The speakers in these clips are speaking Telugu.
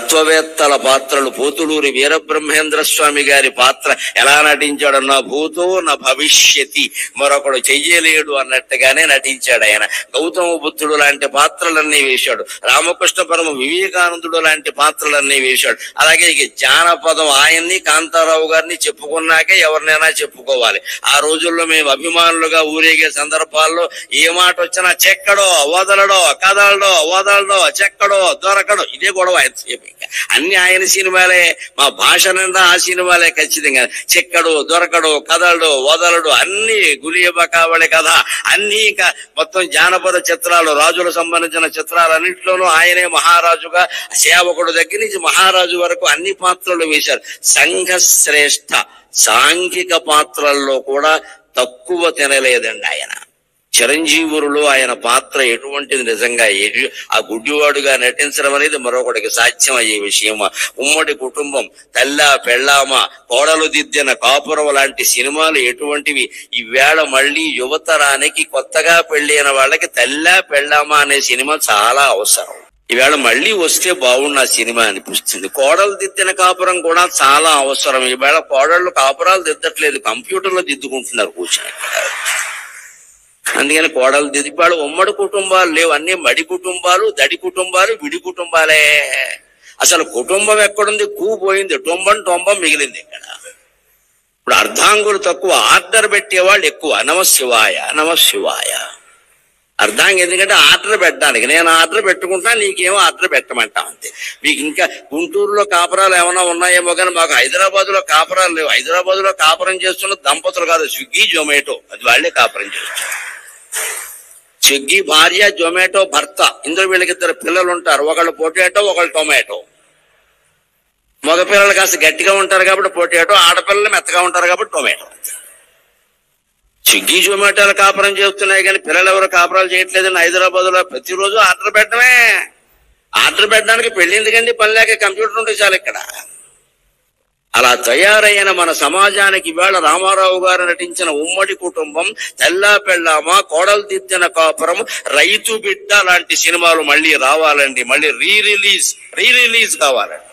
తత్వవేత్తల పాత్రలు, పోతులూరి వీరబ్రహ్మేంద్ర స్వామి గారి పాత్ర ఎలా నటించాడు? నా భూతో నా భవిష్యతి, మరొకడు చెయ్యలేడు అన్నట్టుగానే నటించాడు ఆయన. గౌతమ బుద్ధుడు లాంటి పాత్రలన్నీ వేశాడు. రామకృష్ణ పరమ వివేకానందుడు లాంటి పాత్రలన్నీ వేశాడు. అలాగే ఇక జానపదం ఆయన్ని, కాంతారావు గారిని చెప్పుకున్నాకే ఎవరినైనా చెప్పుకోవాలి. ఆ రోజుల్లో మేము అభిమానులుగా ఊరేగే సందర్భాల్లో ఏ మాట వచ్చినా చెక్కడో వదలడో, కదలడో వదలడో, చెక్కడో దొరకడో, ఇదే గొడవ. అన్ని ఆయన సినిమాలే, మా భాష నిండా ఆ సినిమాలే. ఖచ్చితంగా చెక్కడు, దొరకడు, కదలడు, వదలడు, అన్ని గులియబకావళి కథ, అన్ని మొత్తం జానపద చిత్రాలు, రాజులకు సంబంధించిన చిత్రాలన్నింటిలోనూ ఆయనే మహారాజుగా, సేవకుడు దగ్గర నుంచి మహారాజు వరకు అన్ని పాత్రలు వేశారు. సంఘ శ్రేష్ఠ సాంఘిక పాత్రల్లో కూడా తక్కువ తినలేదండి ఆయన. చిరంజీవురులో ఆయన పాత్ర ఎటువంటిది? నిజంగా ఆ గుడ్డివాడుగా నటించడం అనేది మరొకటికి సాధ్యం అయ్యే విషయం. ఉమ్మడి కుటుంబం, తల్లా పెళ్ళామ, కోడలు దిద్దిన కాపురం లాంటి సినిమాలు ఎటువంటివి? ఈవేళ మళ్ళీ యువతరానికి, కొత్తగా పెళ్ళైన వాళ్ళకి తల్లా పెళ్ళామ అనే సినిమా చాలా అవసరం. ఈవేళ మళ్ళీ వస్తే బాగుండు ఆ సినిమా అనిపిస్తుంది. కోడలు దిద్దిన కాపురం కూడా చాలా అవసరం. ఈవేళ కోడళ్ళు కాపురాలు దిద్దట్లేదు, కంప్యూటర్లో దిద్దుకుంటున్నారు కూర్చొని. అందుకని కోడలు దిద్దిపాడు. ఉమ్మడి కుటుంబాలు లేవు, అన్ని మడి కుటుంబాలు, దడి కుటుంబాలు, విడి కుటుంబాలే. అసలు కుటుంబం ఎక్కడుంది? పోయింది, టొంబం మిగిలింది ఇక్కడ. ఇప్పుడు అర్ధాంగులు తక్కువ, ఆర్డర్ పెట్టేవాళ్ళు ఎక్కువ. నమశివాయ నమశివాయ. అర్ధాంగి ఎందుకంటే ఆర్డర్ పెట్టడానికి, నేను ఆర్డర్ పెట్టుకుంటా, నీకేమో ఆర్డర్ పెట్టమంటా అంతే. మీకు ఇంకా గుంటూరులో కాపురాలు ఏమైనా ఉన్నాయేమో కానీ మాకు హైదరాబాద్ లో కాపురాలు లేవు. హైదరాబాద్ లో కాపురం చేస్తున్న దంపతులు కాదు, స్విగ్గీ జొమాటో, అది వాళ్ళే కాపురం చేస్తారు. స్విగ్గీ భార్య, జొమాటో భర్త, ఇందులో వీళ్ళకిద్దరు పిల్లలు ఉంటారు. ఒకళ్ళు పొటాటో, ఒకళ్ళు టొమాటో. మగపిల్లలు కాస్త గట్టిగా ఉంటారు కాబట్టి పొటాటో, ఆడపిల్లలు మెత్తగా ఉంటారు కాబట్టి టొమాటో. స్విగ్గీ జొమాటోలు కాపురం చేస్తున్నాయి కానీ పిల్లలు ఎవరు కాపురాలు చేయట్లేదని హైదరాబాద్ లో ప్రతిరోజు ఆర్డర్ పెట్టడమే. ఆర్డర్ పెట్టడానికి పెళ్లి ఎందుకండి? పని లేక కంప్యూటర్ ఉంటే చాలు ఇక్కడ. అలా తయారైన మన సమాజానికి ఇవాళ రామారావు గారు నటించిన ఉమ్మడి కుటుంబం, తెల్లా పెళ్ళామ, కోడలు దిద్దిన కాపురం, రైతు బిడ్డ లాంటి సినిమాలు మళ్ళీ రావాలండి. మళ్ళీ రీ రిలీజ్ కావాలండి.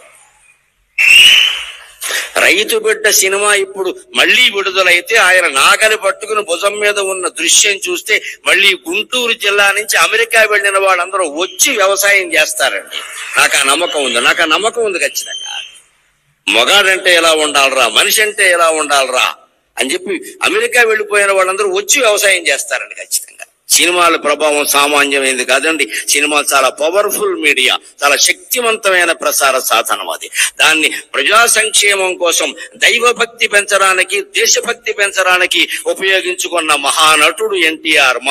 రైతు బిడ్డ సినిమా ఇప్పుడు మళ్ళీ విడుదలైతే ఆయన నాగలి పట్టుకుని భుజం మీద ఉన్న దృశ్యం చూస్తే మళ్ళీ గుంటూరు జిల్లా నుంచి అమెరికా వెళ్ళిన వాళ్ళందరూ వచ్చి వ్యవసాయం చేస్తారండి. నాకు ఆ నమ్మకం ఉంది ఖచ్చితంగా. మొగాడంటే ఎలా ఉండాలరా, మనిషి అంటే ఎలా ఉండాలరా అని చెప్పి అమెరికా వెళ్ళిపోయిన వాళ్ళందరూ వచ్చి వ్యవసాయం చేస్తారండి ఖచ్చితంగా. సినిమాల ప్రభావం సామాన్యమైనది కాదండి. సినిమా చాలా పవర్ఫుల్ మీడియా, చాలా శక్తివంతమైన ప్రసార సాధనం. అది దాన్ని ప్రజా సంక్షేమం కోసం, దైవభక్తి పెంచడానికి, దేశభక్తి పెంచడానికి ఉపయోగించుకున్న మహానటుడు ఎన్టీఆర్.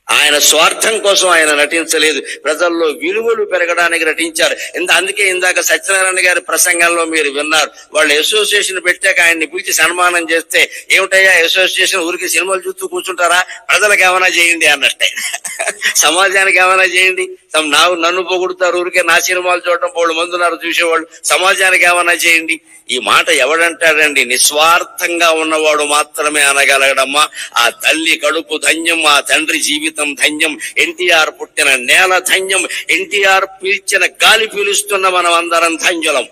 ఆయన స్వార్థం కోసం ఆయన నటించలేదు, ప్రజల్లో విలువలు పెరగడానికి నటించారు. అందుకే ఇందాక సత్యనారాయణ గారి ప్రసంగంలో మీరు విన్నారు. వాళ్ళు అసోసియేషన్ పెట్టాక ఆయన్ని పిలిచి సన్మానం చేస్తే, ఏమిటయ్యా అసోసియేషన్ ఊరికి సినిమాలు చూస్తూ కూర్చుంటారా, ప్రజలకు ఏమైనా చేయండి అన్నట్టే. సమాజానికి ఏమైనా చేయండి. నన్ను పొగుడుతారు, ఊరికే నా సినిమాలు చూడటం బోళ్ళు మంది ఉన్నారు చూసేవాళ్ళు, సమాజానికి ఏమైనా చేయండి. ఈ మాట ఎవడంటాడండి? నిస్వార్థంగా ఉన్నవాడు మాత్రమే అనగలగడమ్మా. ఆ తల్లి కడుపు ధన్యం, ఆ తండ్రి జీవితం ధన్యం, ఎన్టీఆర్ పుట్టిన నేల ధన్యం, ఎన్టీఆర్ పీల్చిన గాలి పీలుస్తున్న మనం అందరం ధన్యులం.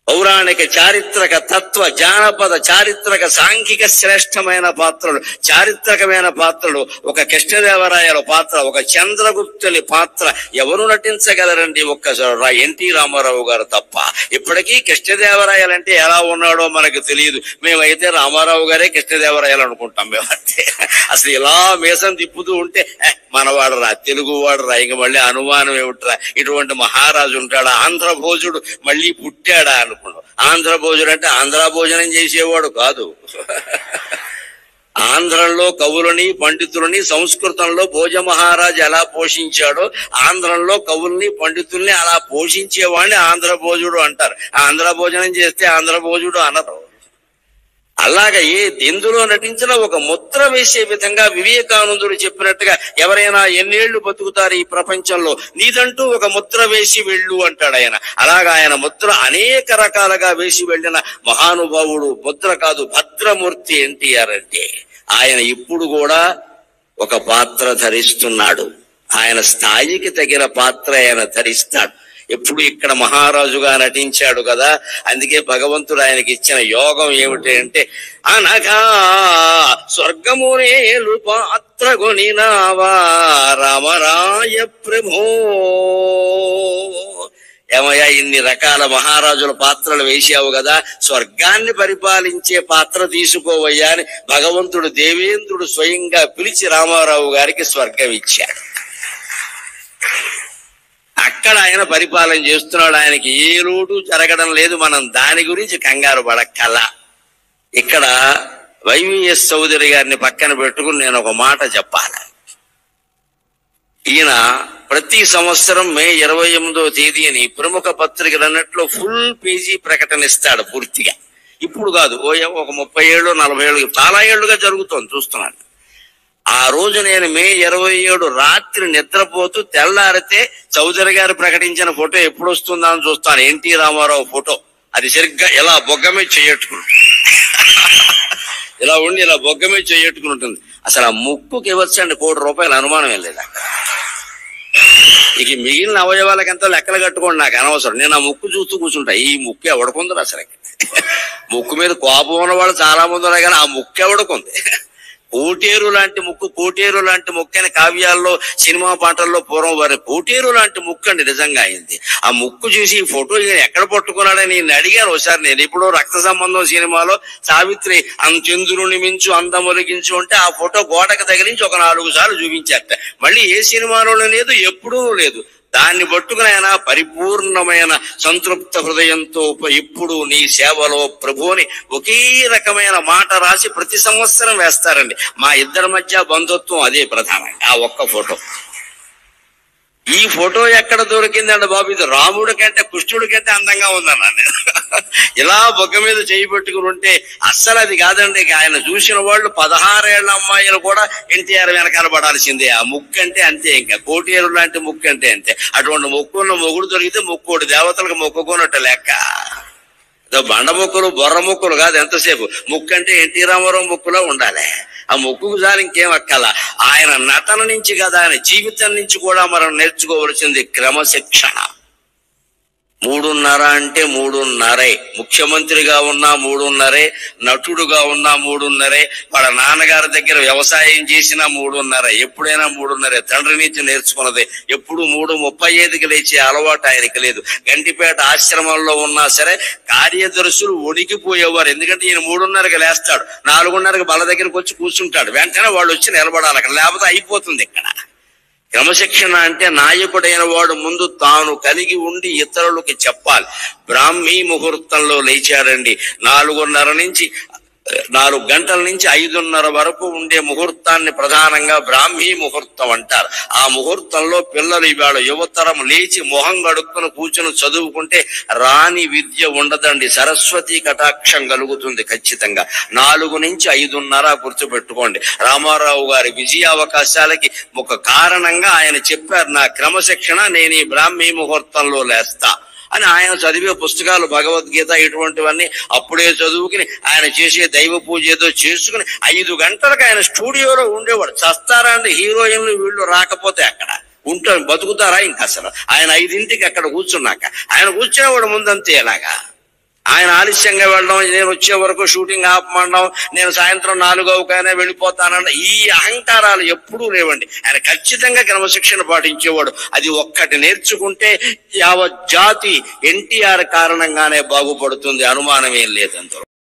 పౌరాణిక, చారిత్రక, తత్వ, జానపద, చారిత్రక, సాంఘిక శ్రేష్టమైన పాత్రలు, చారిత్రకమైన పాత్రలు. ఒక కృష్ణదేవరాయల పాత్ర, ఒక చంద్రగుప్తుని పాత్ర ఎవరు నటించగలరండి? ఒక్కసారి ఎన్టీ రామారావు గారు తప్ప. ఇప్పటికీ కృష్ణదేవరాయలంటే ఎలా ఉన్నాడో మనకు తెలియదు. మేమైతే రామారావు గారే కృష్ణదేవరాయలు అనుకుంటాం మేమంటే. అసలు ఇలా మీసం తిప్పుతూ ఉంటే మనవాడరా, తెలుగు వాడురా, ఇంక మళ్ళీ అనుమానం ఏమిట్రా, ఇటువంటి మహారాజు ఉంటాడా, ఆంధ్ర భోజుడు మళ్ళీ పుట్టాడా అనుకున్నాం. ఆంధ్ర భోజుడు అంటే ఆంధ్ర భోజనం చేసేవాడు కాదు. ఆంధ్రంలో కవులని, పండితులని సంస్కృతంలో భోజ మహారాజు ఎలా పోషించాడో, ఆంధ్రంలో కవుల్ని, పండితుల్ని అలా పోషించేవాడిని ఆంధ్ర భోజుడు అంటారు. ఆంధ్ర భోజనం చేస్తే ఆంధ్ర భోజుడు అనరు. అలాగే ఎందులో నటించినా ఒక ముద్ర వేసే విధంగా వివేకానందుడు చెప్పినట్టుగా ఎవరైనా ఎన్నేళ్లు బతుకుతారు ఈ ప్రపంచంలో, నీదంటూ ఒక ముద్ర వేసి వెళ్ళు అంటాడు ఆయన. అలాగా ఆయన ముద్ర అనేక రకాలుగా వేసి వెళ్ళిన మహానుభావుడు. ముద్ర కాదు, భద్రమూర్తి ఎన్టీఆర్ అంటే. ఆయన ఇప్పుడు కూడా ఒక పాత్ర ధరిస్తున్నాడు. ఆయన స్థాయికి తగిన పాత్ర ఆయన ధరిస్తాడు. ఎప్పుడు ఇక్కడ మహారాజుగా నటించాడు కదా, అందుకే భగవంతుడు ఆయనకి ఇచ్చిన యోగం ఏమిటి అంటే, అనగా స్వర్గమునేలు పాత్ర కొనినావా రామరాయ ప్రభో. ఏమయ్యా, ఇన్ని రకాల మహారాజుల పాత్రలు వేసావు కదా, స్వర్గాన్ని పరిపాలించే పాత్ర తీసుకోవయ్యా అని భగవంతుడు దేవేంద్రుడు స్వయంగా పిలిచి రామారావు గారికి స్వర్గం ఇచ్చాడు. అక్కడ ఆయన పరిపాలన చేస్తున్నాడు. ఆయనకి ఏ లోటు జరగడం లేదు. మనం దాని గురించి కంగారు పడక్కల. ఇక్కడ వైవిఎస్ చౌదరి గారిని పక్కన పెట్టుకుని నేను ఒక మాట చెప్పాలి. ఈయన ప్రతి సంవత్సరం మే 28వ తేదీని ప్రముఖ పత్రికలు అన్నట్లు ఫుల్ పేజీ ప్రకటన ఇస్తాడు పూర్తిగా. ఇప్పుడు కాదు, ఒక 30 ఏళ్ళు 40 ఏళ్ళు చాలా ఏళ్లుగా జరుగుతోంది, చూస్తున్నాను. ఆ రోజు నేను మే 27 రాత్రి నిద్రపోతూ తెల్లారితే చౌదరి గారు ప్రకటించిన ఫోటో ఎప్పుడు వస్తుందా అని చూస్తాను. NT Rama Rao photo. అది సరిగ్గా ఇలా బొగ్గమే చేయట్టుకుంటుంది, ఇలా ఉండి ఇలా బొగ్గమే చేయట్టుకుని ఉంటుంది. అసలు ఆ ముక్కుకి ఇవ్వచ్చండి ₹1 కోటి అనుమానం ఏం లేదు. ఇక మిగిలిన అవయవాలకంతా లెక్కలు కట్టుకోండి, నాకు అనవసరం. నేను ఆ ముక్కు చూస్తూ కూర్చుంటా. ఈ ముక్కు ఎవడుకుంది అసలు? ముక్కు మీద కోపం ఉన్న వాళ్ళు చాలా మంది ఉన్నారు, కానీ ఆ ముక్కు ఎవడుకుంది? కోటేరు లాంటి ముక్కు, కోటేరు లాంటి ముక్కు అని కావ్యాల్లో సినిమా పాటల్లో పూర్వం వారి కోటేరు లాంటి ముక్కు అండి నిజంగా అయింది. ఆ ముక్కు చూసి ఈ ఫోటో ఎక్కడ పట్టుకున్నాడని నేను అడిగాను ఒకసారి. నేను ఇప్పుడు రక్త సంబంధం సినిమాలో సావిత్రి చంద్రుని మించు అందమొలిగించు అంటే ఆ ఫోటో గోడకు తగిలించి ఒక 4 సార్లు చూపించారట. మళ్ళీ ఏ సినిమాలోనే లేదు, ఎప్పుడూ లేదు. దాన్ని పట్టుకుని ఆయన పరిపూర్ణమైన సంతృప్త హృదయంతో ఇప్పుడు నీ సేవలో ప్రభువుని ఒకే రకమైన మాట రాసి ప్రతి సంవత్సరం వేస్తారండి. మా ఇద్దరి మధ్య బంధుత్వం అదే ప్రధానంగా, ఆ ఒక్క ఫోటో. ఈ ఫోటో ఎక్కడ దొరికిందండి బాబు? ఇది రాముడి కంటే కృష్ణుడి కంటే అందంగా ఉందన్నాను. ఇలా బొగ్గ మీద చేయి పెట్టుకుని ఉంటే అస్సలు అది కాదండి. ఆయన చూసిన వాళ్ళు 16 ఏళ్ల అమ్మాయిలు కూడా ఎన్టీఆర్ వెనకాల పడాల్సిందే. ఆ ముక్కు అంటే అంతే, ఇంకా కోటేరు లాంటి ముక్కు అంటే అంతే. అటువంటి ముక్కున్న మొగుడు దొరికితే ముక్కోటి దేవతలకు మొక్కుకున్నట్టు లెక్క. బండ ముక్కులు బొర్ర ముక్కులు కాదు ఎంతసేపు. ముక్కు అంటే ఎన్టీ రామారావు ముక్కులో ఉండాలి. ఆ ముక్కుకు సార్ ఇంకేం అక్కల. ఆయన నటన నుంచి కదా, ఆయన జీవితం నుంచి కూడా మనం నేర్చుకోవలసింది క్రమశిక్షణ. 3:30 అంటే 3:30. ముఖ్యమంత్రిగా ఉన్నా 3:30, నటుడుగా ఉన్నా 3:30, వాళ్ళ నాన్నగారి దగ్గర వ్యవసాయం చేసినా 3:30. ఎప్పుడైనా 3:30. తండ్రి నుంచి నేర్చుకున్నది. ఎప్పుడు 3:35కి లేచే అలవాటు ఆయనకి లేదు. గంటిపేట ఆశ్రమంలో ఉన్నా సరే కార్యదర్శులు వణికిపోయేవారు. ఎందుకంటే ఈయన 3:30కి లేస్తాడు, 4:30కి బల దగ్గరకు వచ్చి కూర్చుంటాడు. వెంటనే వాళ్ళు వచ్చి నిలబడాలి అక్కడ, లేకపోతే అయిపోతుంది ఇక్కడ. క్రమశిక్షణ అంటే నాయకుడైన వాడు ముందు తాను కలిగి ఉండి ఇతరులకి చెప్పాలి. బ్రాహ్మీ ముహూర్తంలో లేచారండి. 4 గంటల నుంచి 5:30 వరకు ఉండే ముహూర్తాన్ని ప్రధానంగా బ్రాహ్మీ ముహూర్తం అంటారు. ఆ ముహూర్తంలో పిల్లలు ఇవాళ యువతరం లేచి మొహం గడుక్కుని కూర్చుని చదువుకుంటే రాని విద్య ఉండదండి. సరస్వతి కటాక్షం కలుగుతుంది ఖచ్చితంగా. 4 నుంచి 5:30 గుర్తుపెట్టుకోండి. రామారావు గారి విజయావకాశాలకి ఒక కారణంగా ఆయన చెప్పారు, నా క్రమశిక్షణ నేను ఈ బ్రాహ్మీ ముహూర్తంలో లేస్తా అని. ఆయన చదివే పుస్తకాలు భగవద్గీత ఇటువంటివన్నీ అప్పుడే చదువుకుని ఆయన చేసే దైవ పూజ ఏదో చేసుకుని 5 గంటలకు ఆయన స్టూడియోలో ఉండేవాడు. చస్తారా అండి హీరోయిన్లు వీళ్ళు రాకపోతే? అక్కడ ఉంటారు, బతుకుతారా ఇంకా అసలు? ఆయన 5ంటికి అక్కడ కూర్చున్నాక ఆయన కూర్చునేవాడు ముందంతే. ఎలాగా ఆయన ఆలస్యంగా వెళ్ళడం, నేను వచ్చే వరకు షూటింగ్ ఆపమండం, నేను సాయంత్రం 4:00కైనా వెళ్ళిపోతానన్న ఈ అహంకారాలు ఎప్పుడూ లేవండి. ఆయన ఖచ్చితంగా క్రమశిక్షణ పాటించేవాడు. అది ఒక్కటి నేర్చుకుంటే యావత్ జాతి ఎన్టీఆర్ కారణంగానే బాగుపడుతుంది, అనుమానం ఏం లేదంత.